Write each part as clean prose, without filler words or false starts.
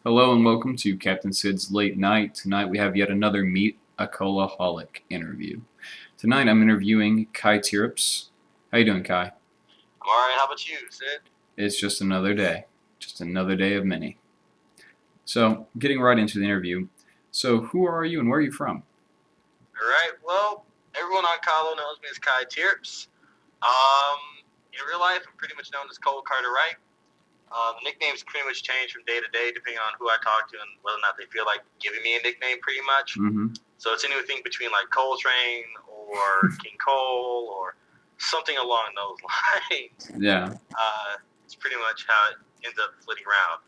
Hello and welcome to Captain Sid's Late Night. Tonight we have yet another Meet a Coloholic interview. Tonight I'm interviewing Kaitrips. How you doing, Kai? I'm alright, how about you, Sid? It's just another day. Just another day of many. So, getting right into the interview. So, who are you and where are you from? Alright, well, everyone on Colo knows me as Kaitrips. In real life, I'm pretty much known as Cole Carter-Wright. The nicknames pretty much change from day to day depending on who I talk to and whether or not they feel like giving me a nickname pretty much. Mm-hmm. So it's anything between like Coltrane or King Cole or something along those lines. Yeah. It's pretty much how it ends up flitting around.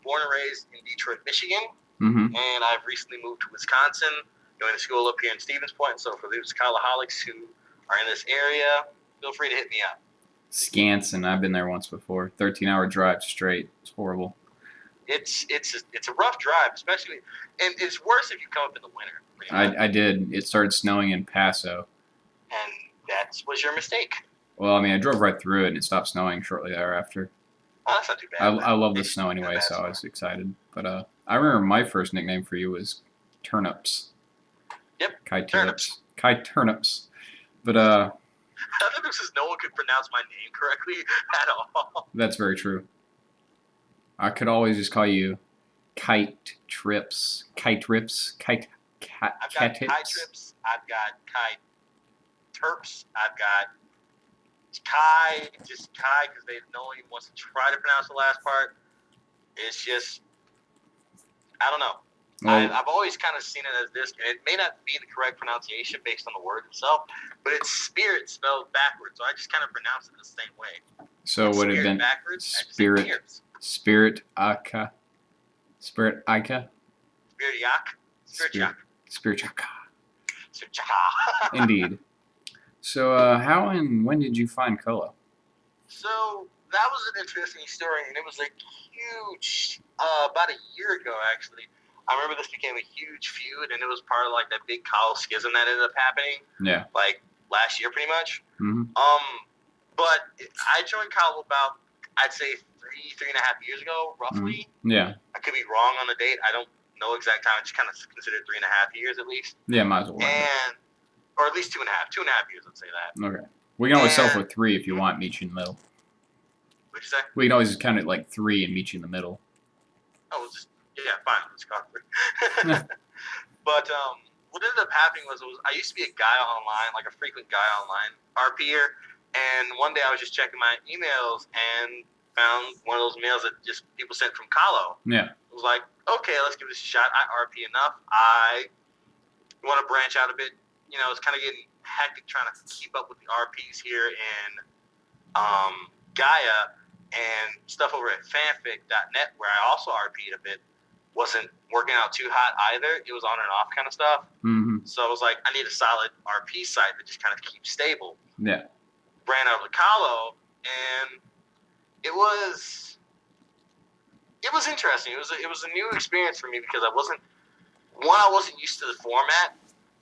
Born and raised in Detroit, Michigan, Mm-hmm. and I've recently moved to Wisconsin, going to school up here in Stevens Point. So for those Coloholics who are in this area, feel free to hit me up. Scanson. I've been there once before. 13-hour drive straight. It's horrible. It's a rough drive, especially, and it's worse if you come up in the winter. I did. It started snowing in Paso. And that was your mistake. Well, I drove right through it and it stopped snowing shortly thereafter. Oh, that's not too bad. I love the snow anyway, so I was excited. But I remember my first nickname for you was Turnips. Yep, Kaitrips. Kaitrips. But I thought this is no one could pronounce my name correctly at all. that's very true. I could always just call you Kaitrips. Kaitrips. I've got Kaitrips. I've got Kaitrips. I've got Kai, just Kai, because no one even wants to try to pronounce the last part. It's just, I don't know. Well, I've always kind of seen it as this, and it may not be the correct pronunciation based on the word itself, but it's spirit spelled backwards, so I just kind of pronounce it the same way. so would it have been backwards, Spirit Aka? Spirit Ika? Spirit Spirit Aka. Indeed. So how and when did you find Cola? So that was an interesting story, and it was like huge, about a year ago, actually. I remember this became a huge feud, and it was part of like that big college schism that ended up happening. Yeah. Like last year, pretty much. Mm-hmm. But I joined Colo about, I'd say, three and a half years ago, roughly. Mm-hmm. Yeah. I could be wrong on the date. I don't know exact time. I just kind of consider 3.5 years at least. Yeah, might as well. Or at least 2.5 years, let's say that. Okay. We can always sell for 3 if you want, meet you in the middle. What'd you say? We can always just count it like 3 and meet you in the middle. Oh, yeah, fine. Let's go for it. But what ended up happening was I used to be a guy online, like a frequent guy online, RPer, and one day I was just checking my emails and found one of those mails that just people sent from Colo. Yeah. I was like, okay, let's give this a shot. I RP enough. I want to branch out a bit. You know, it's kind of getting hectic trying to keep up with the RPs here in Gaia, and stuff over at fanfic.net where I also RP'd a bit wasn't working out too hot either. It was on and off kind of stuff. Mm-hmm. So I was like, I need a solid RP site that just kind of keeps stable. Yeah. Ran out of Colo, and it was interesting. It was a new experience for me because I wasn't used to the format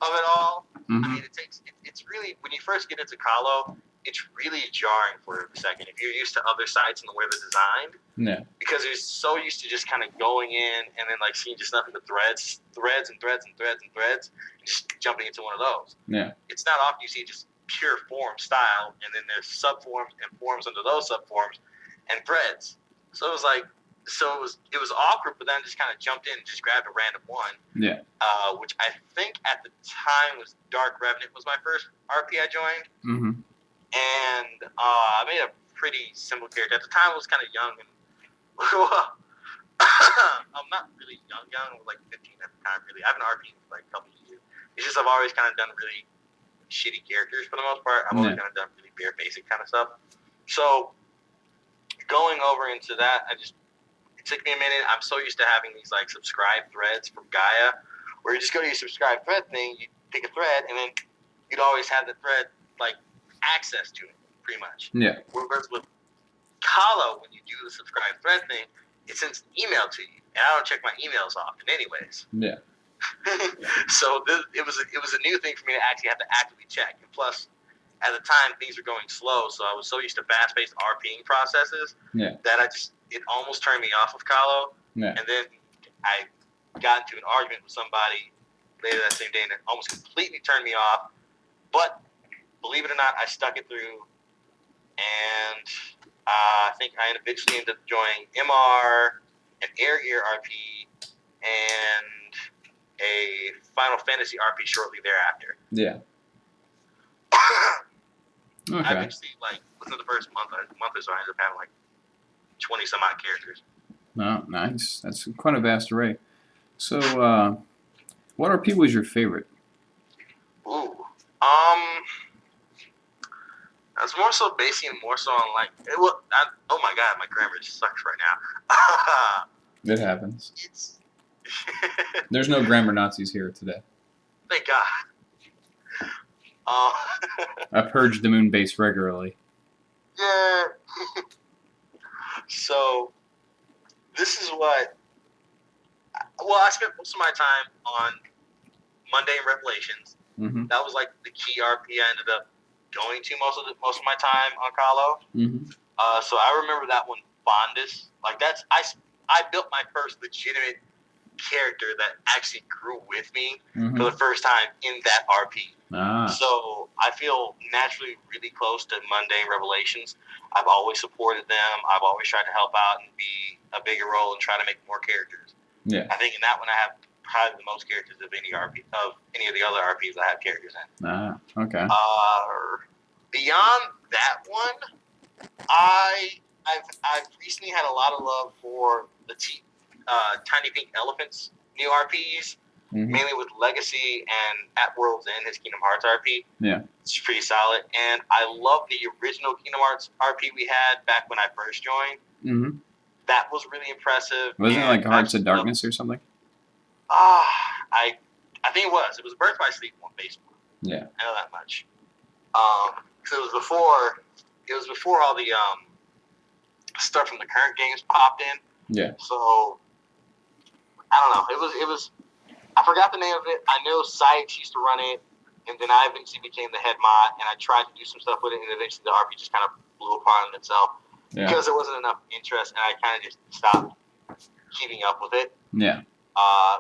of it all. Mm-hmm. I mean, it's really, when you first get into Colo, it's really jarring for a second if you're used to other sites and the way they're designed. Yeah. Because you're so used to just kind of going in and then like seeing just nothing but threads and just jumping into one of those. Yeah. It's not often you see just pure form style, and then there's subforms and forms under those subforms and threads. So it was like, it was awkward, but then I just kind of jumped in and just grabbed a random one. Yeah. Which I think at the time was Dark Revenant was my first RP I joined. Mm-hmm. And I made a pretty simple character. At the time I was kind of young, and I'm not really young. I was like 15 at the time, really. I haven't RP'd for like a couple of years. It's just I've always kind of done really shitty characters for the most part. I've always kind of done really bare basic kind of stuff. So going over into that, it took me a minute. I'm so used to having these like subscribe threads from Gaia, where you just go to your subscribe thread thing, you pick a thread, and then you'd always have the thread like access to it, pretty much. Yeah. Whereas with Colo, when you do the subscribe thread thing, it sends an email to you, and I don't check my emails often, anyways. Yeah. So it was a new thing for me to actually have to actively check. And plus, at the time, things were going slow, so I was so used to fast-paced RPing processes that it almost turned me off of Colo. Yeah. And then I got into an argument with somebody later that same day, and it almost completely turned me off. But believe it or not, I stuck it through, and I think I eventually ended up joining MR, an Air Gear RP, and a Final Fantasy RP shortly thereafter. Yeah. Okay. I eventually, like, within the first month or so, I ended up having like 20 some odd characters. Oh, nice. That's quite a vast array. So, what RP was your favorite? Ooh. That's more so basing more so on like oh my god, my grammar just sucks right now. It happens. It's There's no grammar Nazis here today. Thank God. I purge the moon base regularly. Yeah. So this is what. Well, I spent most of my time on Mundane Revelations. Mm-hmm. That was like the key RP I ended up going to most of my time on Calo. Mm-hmm. So I remember that one fondest. Like I built my first legitimate character that actually grew with me for the first time in that RP. So I feel naturally really close to Mundane Revelations. I've always supported them. I've always tried to help out and be a bigger role and try to make more characters. Yeah. I think in that one I have probably the most characters of any RP of any of the other RPs I have characters in. Okay. Beyond that one, I've recently had a lot of love for the Tiny Pink Elephants new RPs, mainly with Legacy and at World's End, his Kingdom Hearts RP. Yeah. It's pretty solid, and I love the original Kingdom Hearts RP we had back when I first joined. Mm-hmm. That was really impressive. Wasn't it like Hearts of Darkness or something? I think it was. It was Birth by Sleep on Facebook. Yeah. I know that much. Because it was before all the stuff from the current games popped in. Yeah. So I don't know. It was. I forgot the name of it. I know Sykes used to run it, and then I eventually became the head mod, and I tried to do some stuff with it, and eventually the RP just kind of blew apart on itself because there wasn't enough interest, and I kind of just stopped keeping up with it. Yeah.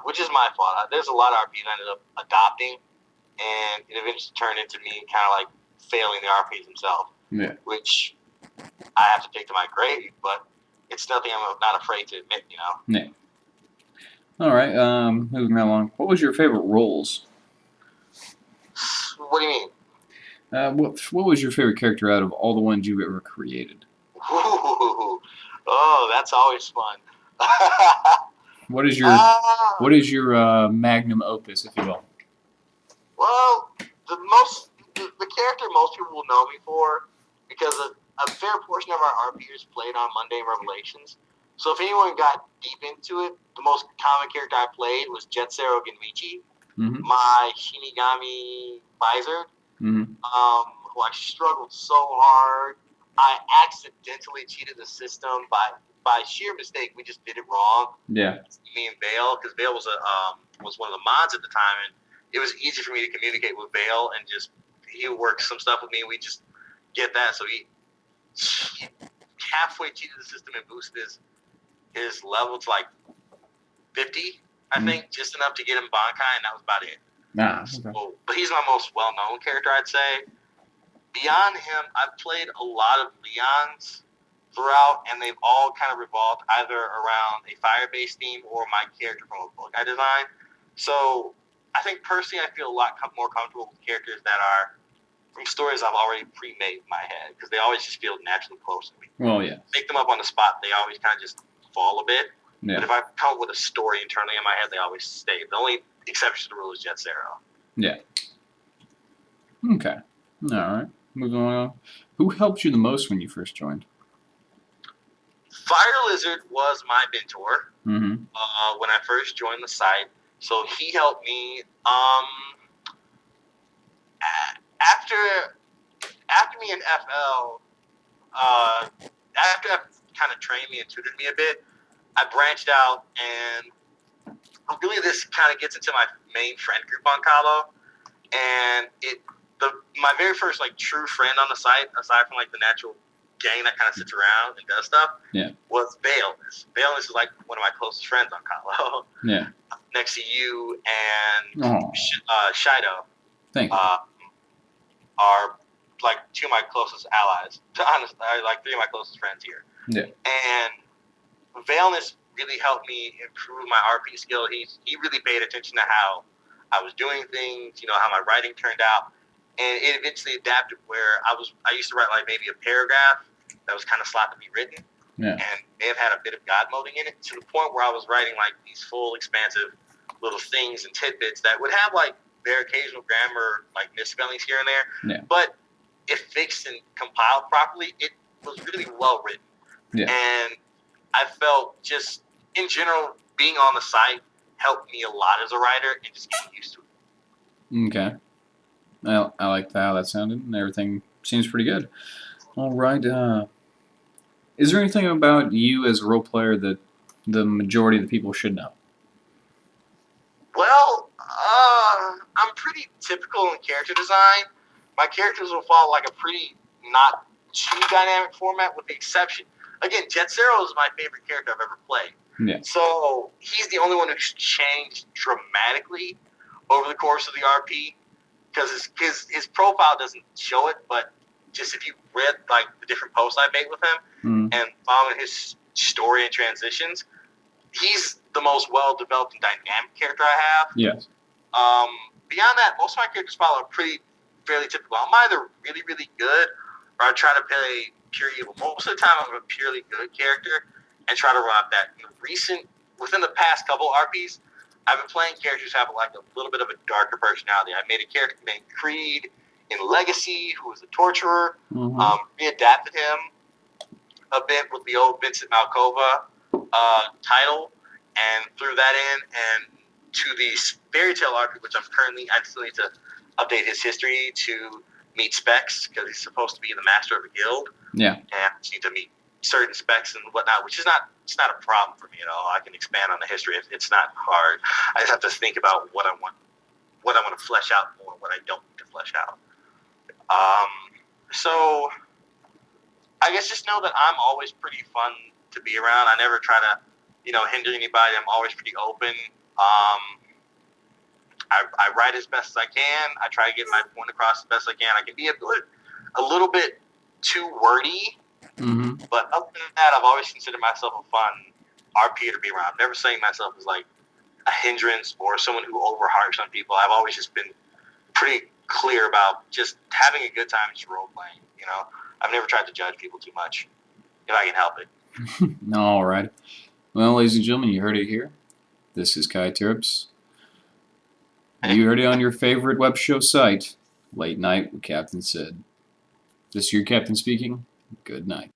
Which is my fault. There's a lot of RPs I ended up adopting, and it eventually turned into me kind of like failing the RPs themselves. Yeah. Which I have to take to my grave, but it's nothing I'm not afraid to admit, you know. Yeah. All right. Moving right along. What was your favorite roles? What do you mean? What was your favorite character out of all the ones you've ever created? Ooh, oh, that's always fun. What is your magnum opus, if you will? Well, the character most people will know me for, because a fair portion of our RPers played on Mundane Revelations. So if anyone got deep into it, the most common character I played was Jetsero Genmichi, my Shinigami Visor, who I struggled so hard. I accidentally cheated the system by sheer mistake. We just did it wrong. Yeah. Me and Vale, because Vale was one of the mods at the time, and it was easy for me to communicate with Vale, and just he would work some stuff with me. We just get that. So he halfway cheated the system and boosted his level to like 50, I think, just enough to get him Bankai, and that was about it. Okay. So, but he's my most well-known character, I'd say. Beyond him, I've played a lot of Leons throughout, and they've all kind of revolved either around a fire-based theme or my character from a book I designed. So I think personally I feel a lot more comfortable with characters that are from stories I've already pre-made in my head, because they always just feel naturally close to me. Well, yeah. Make them up on the spot, they always kind of just fall a bit. Yeah. But if I come up with a story internally in my head, they always stay. The only exception to the rule is Jetsero. Yeah. Okay. All right. Moving on. Who helped you the most when you first joined? Fire Lizard was my mentor when I first joined the site. So he helped me. After me in FL, after F kind of trained me and tutored me a bit, I branched out, and really this kind of gets into my main friend group on Calo, and my very first like true friend on the site, aside from like the natural gang that kind of sits around and does stuff. Yeah. Was Valenus. Valenus is like one of my closest friends on Colo. Yeah. Next to you and Oh, Shido thank you. are like two of my closest allies. Honestly, like three of my closest friends here. Yeah. And Valenus really helped me improve my RP skill. He really paid attention to how I was doing things, how my writing turned out. And it eventually adapted where I used to write like maybe a paragraph that was kind of sloppily written. Yeah. And may have had a bit of God moding in it, to the point where I was writing like these full, expansive little things and tidbits that would have like very occasional grammar, like misspellings here and there. Yeah. But if fixed and compiled properly, it was really well written. Yeah. And I felt just, in general, being on the site helped me a lot as a writer and just getting used to it. Okay. Well, I like how that sounded, and everything seems pretty good. All right. Is there anything about you as a role player that the majority of the people should know? Well, I'm pretty typical in character design. My characters will follow like a pretty not too dynamic format, with the exception. Again, Jetsero is my favorite character I've ever played. Yeah. So he's the only one who's changed dramatically over the course of the RP, because his profile doesn't show it, but just if you read like the different posts I made with him and following his story and transitions, he's the most well-developed and dynamic character I have. Yes. Beyond that, most of my characters follow fairly typical. I'm either really, really good, or I try to play pure evil. Most of the time, I'm a purely good character and try to run up that. Within the past couple RPs, I've been playing characters who have like a little bit of a darker personality. I made a character named Creed in Legacy, who was a torturer. Readapted him a bit with the old Vincent Malkova title, and threw that in. And to the Fairy Tale RP, which I still need to update his history to meet specs, because he's supposed to be the master of a guild. Yeah. And I just need to meet certain specs and whatnot, which is not a problem for me at all. I can expand on the history. It's not hard. I just have to think about what I want to flesh out more, and what I don't need to flesh out. So I guess just know that I'm always pretty fun to be around. I never try to, hinder anybody. I'm always pretty open. I write as best as I can. I try to get my point across as best I can. I can be a little bit too wordy, but other than that, I've always considered myself a fun RP to be around. I'm never saying myself as like a hindrance or someone who overharps on people. I've always just been pretty clear about just having a good time and just role playing. I've never tried to judge people too much if I can help it. All right. Well, ladies and gentlemen, you heard it here. This is Kaitrips. You heard it on your favorite web show site, Late Night with Captain Sid. This is your captain speaking. Good night.